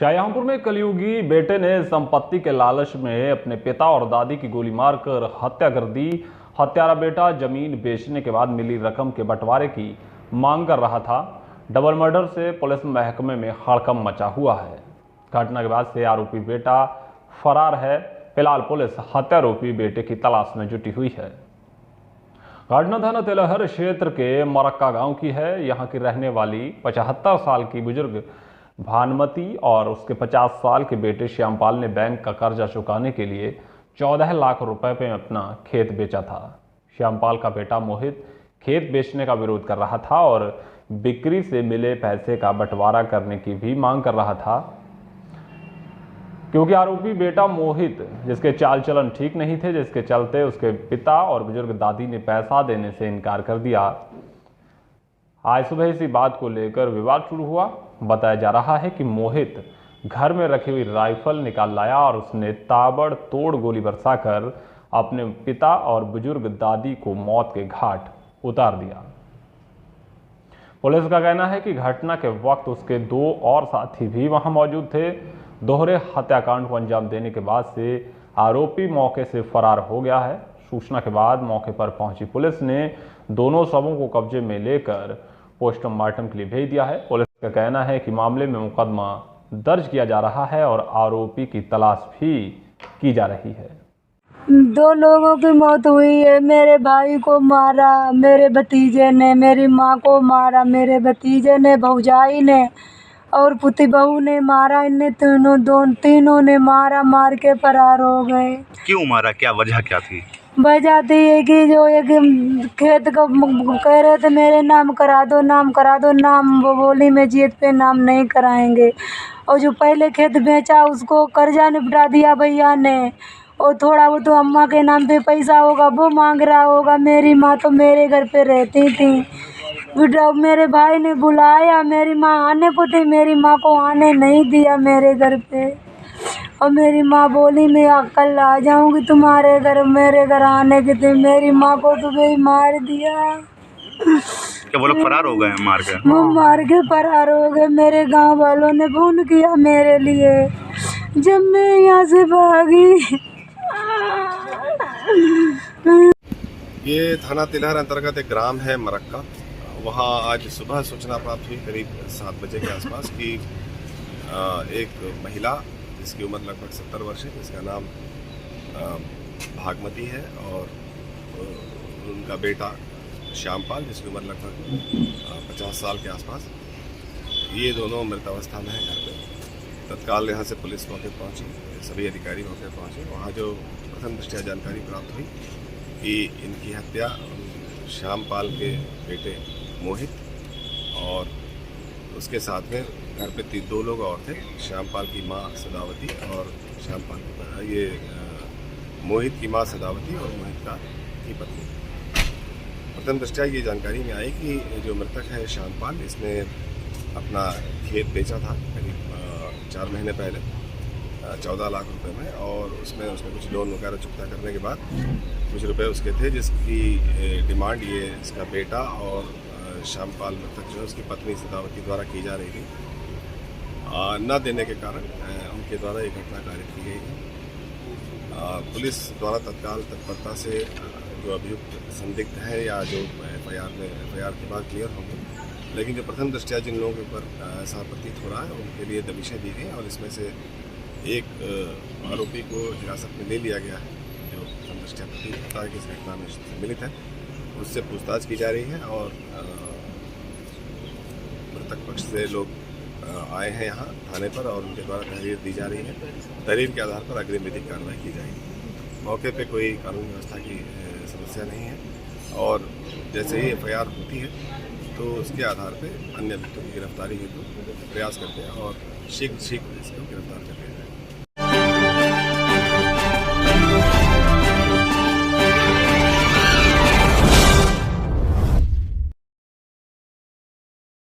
शाहजहांपुर में कलयुगी बेटे ने संपत्ति के लालच में अपने पिता और दादी की गोली मारकर हत्या कर दी। हत्यारा बेटा जमीन बेचने के बाद मिली रकम के बंटवारे की मांग कर रहा था। डबल मर्डर से पुलिस महकमे में हड़कंप मचा हुआ है। घटना के बाद से आरोपी बेटा फरार है। फिलहाल पुलिस हत्यारोपी बेटे की तलाश में जुटी हुई है। घटना थाना तेलहर क्षेत्र के मरक्का गांव की है। यहां की रहने वाली 75 साल की बुजुर्ग भानुमति और उसके 50 साल के बेटे श्यामपाल ने बैंक का कर्जा चुकाने के लिए 14 लाख रुपए में अपना खेत बेचा था। श्यामपाल का बेटा मोहित खेत बेचने का विरोध कर रहा था और बिक्री से मिले पैसे का बंटवारा करने की भी मांग कर रहा था, क्योंकि आरोपी बेटा मोहित जिसके चाल चलन ठीक नहीं थे, जिसके चलते उसके पिता और बुजुर्ग दादी ने पैसा देने से इनकार कर दिया। आज सुबह इसी बात को लेकर विवाद शुरू हुआ। बताया जा रहा है कि मोहित घर में रखी हुई राइफल निकाल लाया और उसने ताबड़तोड़ गोली बरसाकर अपने पिता और बुजुर्ग दादी को मौत के घाट उतार दिया। पुलिस का कहना है कि घटना के वक्त उसके 2 और साथी भी वहां मौजूद थे। दोहरे हत्याकांड को अंजाम देने के बाद से आरोपी मौके से फरार हो गया है। सूचना के बाद मौके पर पहुंची पुलिस ने दोनों शवों को कब्जे में लेकर पोस्टमार्टम के लिए भेज दिया है। पुलिस का कहना है कि मामले में मुकदमा दर्ज किया जा रहा है और आरोपी की तलाश भी की जा रही है। 2 लोगों की मौत हुई है। मेरे भाई को मारा, मेरे भतीजे ने, मेरी माँ को मारा, मेरे भतीजे ने, भौजाई ने और पुती बहू ने मारा। इन्हें तीनों ने मार के फरार हो गए। क्यों मारा, क्या वजह क्या थी? वजह थी है कि जो एक खेत को कह रहे थे मेरे नाम करा दो, नाम वो बोली मैं जीत पे नाम नहीं कराएंगे। और जो पहले खेत बेचा उसको कर्जा निपटा दिया भैया ने, और थोड़ा वो तो अम्मा के नाम पे पैसा होगा वो मांग रहा होगा। मेरी माँ तो मेरे घर पे रहती थी। मेरे भाई ने बुलाया, मेरी माँ आने को थी, मेरी माँ को आने नहीं दिया मेरे घर पे। और मेरी माँ बोली मैं कल आ जाऊंगी तुम्हारे घर, मेरे घर आने की थी। मेरी माँ को तो भी मार दिया। क्या वो लोग फरार हो गए हैं मार के? वो मार के फरार हो गए। मेरे गांव वालों ने फोन किया मेरे लिए जब मैं यहाँ से भागी। ये थाना तिलहर अंतर्गत एक ग्राम है मरक्का। वहाँ आज सुबह सूचना प्राप्त हुई करीब 7 बजे के आसपास कि एक महिला जिसकी उम्र लगभग 70 वर्ष है, जिसका नाम भागमती है, और उनका बेटा श्यामपाल जिसकी उम्र लगभग 50 साल के आसपास, ये दोनों मृत अवस्था में हैं घर पे। तत्काल यहाँ से पुलिस मौके पहुँची, सभी अधिकारी मौके पहुँचे। वहाँ जो प्रथम दृष्टया जानकारी प्राप्त हुई कि इनकी हत्या श्यामपाल के बेटे मोहित और उसके साथ में घर पे 2 लोग और थे, श्यामपाल की माँ सदावती और मोहित की माँ सदावती और मोहित की पत्नी। प्रथम दृष्टया ये जानकारी में आई कि जो मृतक है श्यामपाल, इसने अपना खेत बेचा था करीब 4 महीने पहले 14 लाख रुपए में, और उसमें उसने कुछ लोन वगैरह चुकता करने के बाद कुछ रुपए उसके थे, जिसकी डिमांड ये इसका बेटा और श्यामपाल मृतक जो है उसकी पत्नी सदावती द्वारा की जा रही थी। न देने के कारण उनके द्वारा ये घटना कारित की गई है। पुलिस द्वारा तत्काल तत्परता से जो अभियुक्त संदिग्ध है या जो एफआईआर के बाद क्लियर होंगे, लेकिन जो प्रथम दृष्टया जिन लोगों के ऊपर ऐसा प्रतीत हो रहा है उनके लिए दबिशें दी गई और इसमें से एक आरोपी को हिरासत में ले लिया गया है, जो प्रथम दृष्टया प्रतीत होता है कि इस घटना में सम्मिलित है। उससे पूछताछ की जा रही है और मृतक पक्ष से लोग आए हैं यहाँ थाने पर और उनके द्वारा तहरीर दी जा रही है। तहरीर के आधार पर अग्रिम विधिक कार्रवाई की जाएगी। मौके पे कोई कानून व्यवस्था की समस्या नहीं है और जैसे ही एफआईआर होती है तो उसके आधार पे अन्य व्यक्तियों की गिरफ्तारी हेतु प्रयास करते हैं और शीघ्र इसको गिरफ्तार करते हैं।